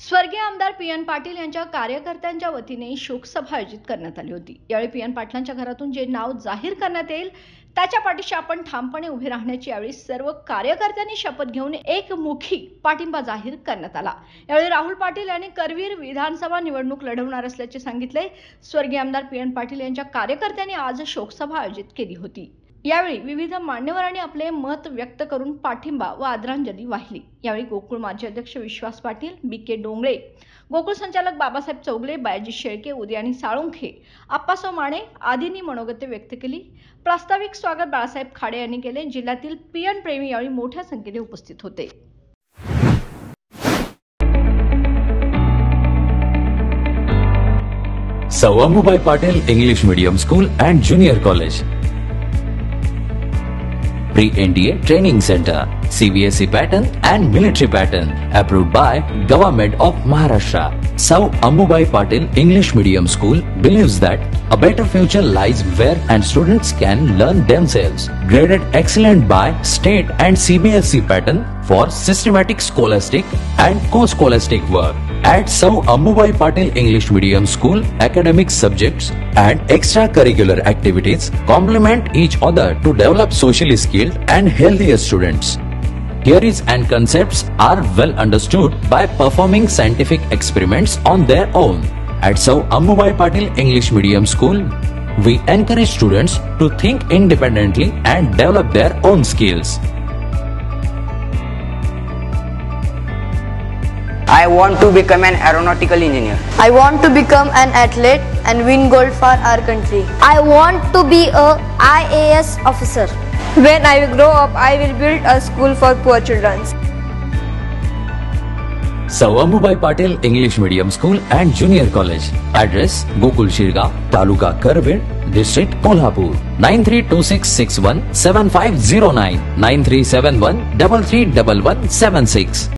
स्वर्गीय आमदार पी.एन. पाटील यांच्या कार्यकर्त्यांच्या वतीने शोकसभा आयोजित करण्यात आली होती। यावेळी पी.एन. पाटलांच्या घरातून जे नाव जाहीर करण्यात येईल त्याच्या पाठीशी आपण ठामपणे उभे राहण्याची यावेळी सर्व कार्यकर्त्यांनी शपथ घेऊन एकमुखी पाठिंबा जाहीर करण्यात आला। यावेळी राहुल पाटील यांनी करवीर विधानसभा निवडणूक लढवणार असल्याचे सांगितले। स्वर्गीय आमदार पी.एन. पाटील यांच्या कार्यकर्त्यांनी आज शोकसभा आयोजित केली होती। यावेळी विविध मान्यवरांनी आपले मत व्यक्त करून पाठिंबा व आदरांजली वाहिली। यावेळी गोकुळ माजी अध्यक्ष विश्वास पाटील, बी.के. डोंगळे, गोकुळ संचालक बाबासाहेब चौगले, बायाजी शेळके, उदयानी साळुंखे, आप्पासाहेब माने आदींनी मनोगत व्यक्त केली। प्रास्ताविक स्वागत बाळासाहेब खाडे यांनी केले। जिल्ह्यातील पीएन प्रेमी यावेळी मोठ्या संख्येने उपस्थित होते। Sir Ammubai Patil English Medium School and Junior College. Pre-NDA Training Center, CBSE pattern and military pattern, approved by Government of Maharashtra. Sir Ammubai Patil English Medium School believes that a better future lies where and students can learn themselves. Graded excellent by state and CBSE pattern for systematic scholastic and co-scholastic work. At Sir Ammubai Patil English Medium School, academic subjects and extracurricular activities complement each other to develop socially skilled and healthier students. Theories and concepts are well understood by performing scientific experiments on their own. At Sir Ammubai Patil English Medium School, we encourage students to think independently and develop their own skills. I want to become an aeronautical engineer. I want to become an athlete and win gold for our country. I want to be a IAS officer. When I grow up, I will build a school for poor children. Sir Ammubai Patil English Medium School and Junior College. Address: Gokul Shirgaon, Taluka Karvir, District Kolhapur. 9326617509, 9371331176.